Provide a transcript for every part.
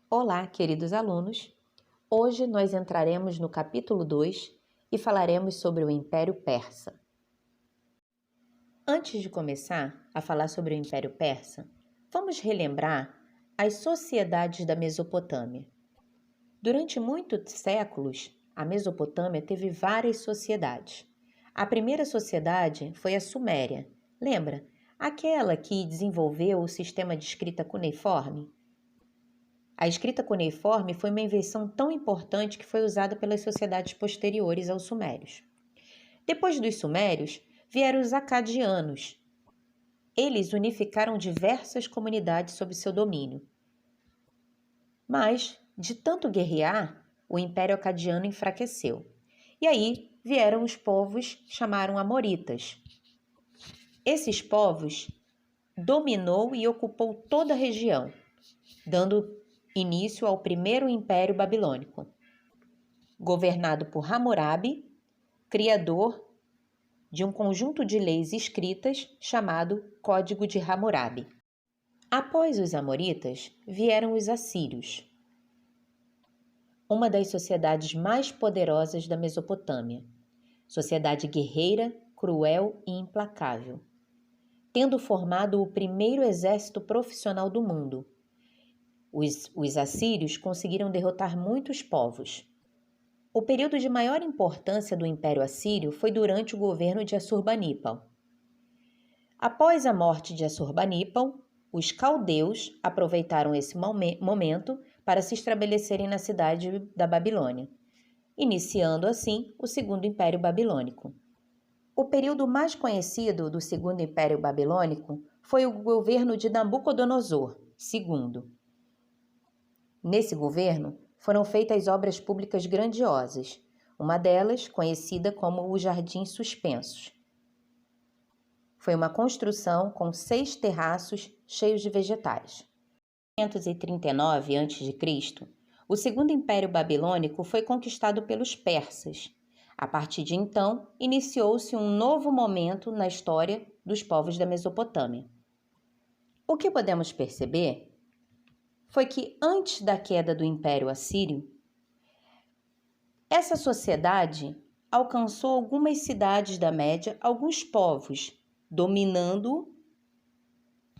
Olá, queridos alunos! Hoje nós entraremos no capítulo 2 e falaremos sobre o Império Persa. Antes de começar a falar sobre o Império Persa, vamos relembrar as sociedades da Mesopotâmia. Durante muitos séculos, a Mesopotâmia teve várias sociedades. A primeira sociedade foi a Suméria. Lembra? Aquela que desenvolveu o sistema de escrita cuneiforme? A escrita cuneiforme foi uma invenção tão importante que foi usada pelas sociedades posteriores aos sumérios. Depois dos sumérios, vieram os acadianos. Eles unificaram diversas comunidades sob seu domínio. Mas, de tanto guerrear, o Império Acadiano enfraqueceu. E aí vieram os povos chamaram Amoritas. Esses povos dominou e ocupou toda a região, dando início ao primeiro Império Babilônico, governado por Hammurabi, criador de um conjunto de leis escritas chamado Código de Hammurabi. Após os Amoritas, vieram os Assírios, uma das sociedades mais poderosas da Mesopotâmia, sociedade guerreira, cruel e implacável, tendo formado o primeiro exército profissional do mundo. Os assírios conseguiram derrotar muitos povos. O período de maior importância do Império Assírio foi durante o governo de Assurbanipal. Após a morte de Assurbanipal, os caldeus aproveitaram esse momento para se estabelecerem na cidade da Babilônia, iniciando assim o Segundo Império Babilônico. O período mais conhecido do Segundo Império Babilônico foi o governo de Nabucodonosor II. Nesse governo, foram feitas obras públicas grandiosas, uma delas conhecida como os Jardins Suspensos. Foi uma construção com 6 terraços cheios de vegetais. Em 539 a.C., o Segundo Império Babilônico foi conquistado pelos persas. A partir de então, iniciou-se um novo momento na história dos povos da Mesopotâmia. O que podemos perceber foi que antes da queda do Império Assírio, essa sociedade alcançou algumas cidades da Média, alguns povos,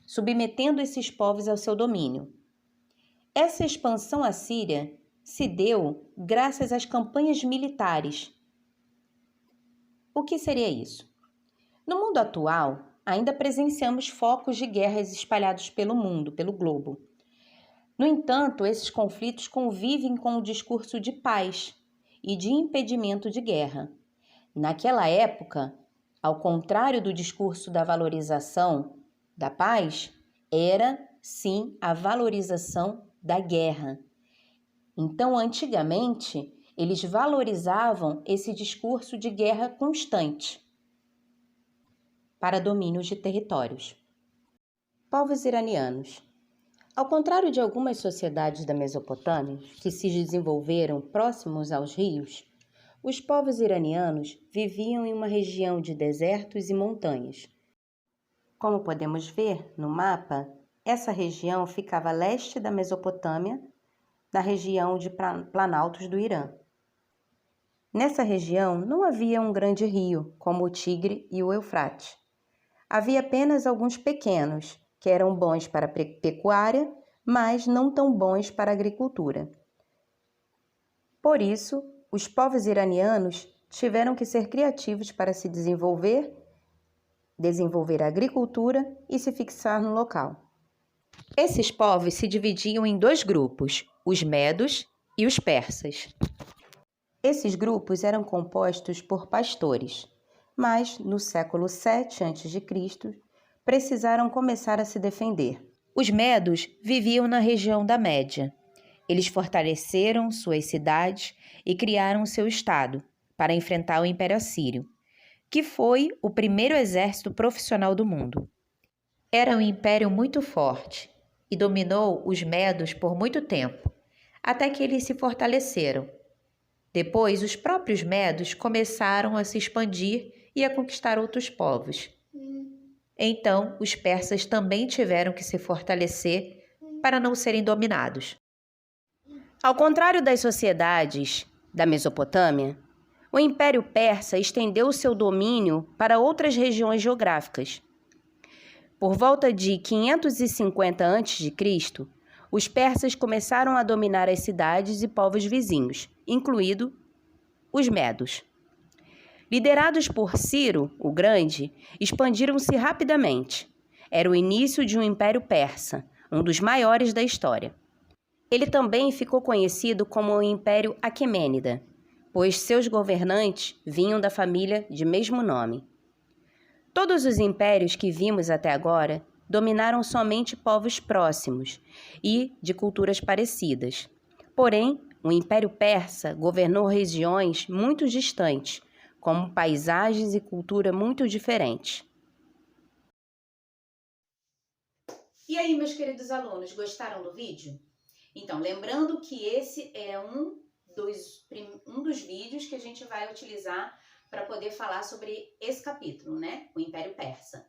submetendo esses povos ao seu domínio. Essa expansão assíria se deu graças às campanhas militares. O que seria isso? No mundo atual, ainda presenciamos focos de guerras espalhados pelo mundo, pelo globo. No entanto, esses conflitos convivem com o discurso de paz e de impedimento de guerra. Naquela época, ao contrário do discurso da valorização da paz, era, sim, a valorização da guerra. Então, antigamente, eles valorizavam esse discurso de guerra constante para domínios de territórios. Povos iranianos. Ao contrário de algumas sociedades da Mesopotâmia, que se desenvolveram próximos aos rios, os povos iranianos viviam em uma região de desertos e montanhas. Como podemos ver no mapa, essa região ficava a leste da Mesopotâmia, na região de Planaltos do Irã. Nessa região não havia um grande rio, como o Tigre e o Eufrates. Havia apenas alguns pequenos, que eram bons para a pecuária, mas não tão bons para a agricultura. Por isso, os povos iranianos tiveram que ser criativos para se desenvolver a agricultura e se fixar no local. Esses povos se dividiam em 2 grupos, os medos e os persas. Esses grupos eram compostos por pastores, mas no século 7 a.C., precisaram começar a se defender. Os medos viviam na região da Média. Eles fortaleceram suas cidades e criaram seu estado para enfrentar o Império Assírio, que foi o primeiro exército profissional do mundo. Era um império muito forte e dominou os medos por muito tempo, até que eles se fortaleceram. Depois, os próprios medos começaram a se expandir e a conquistar outros povos. Então, os persas também tiveram que se fortalecer para não serem dominados. Ao contrário das sociedades da Mesopotâmia, o Império Persa estendeu seu domínio para outras regiões geográficas. Por volta de 550 a.C., os persas começaram a dominar as cidades e povos vizinhos, incluindo os medos. Liderados por Ciro, o Grande, expandiram-se rapidamente. Era o início de um Império Persa, um dos maiores da história. Ele também ficou conhecido como o Império Aquemênida, pois seus governantes vinham da família de mesmo nome. Todos os impérios que vimos até agora dominaram somente povos próximos e de culturas parecidas. Porém, o Império Persa governou regiões muito distantes, com paisagens e cultura muito diferentes. E aí, meus queridos alunos, gostaram do vídeo? Então, lembrando que esse é um dos vídeos que a gente vai utilizar para poder falar sobre esse capítulo, né? O Império Persa.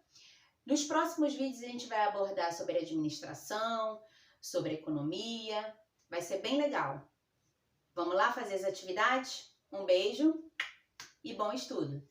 Nos próximos vídeos a gente vai abordar sobre administração, sobre economia, vai ser bem legal. Vamos lá fazer as atividades? Um beijo e bom estudo!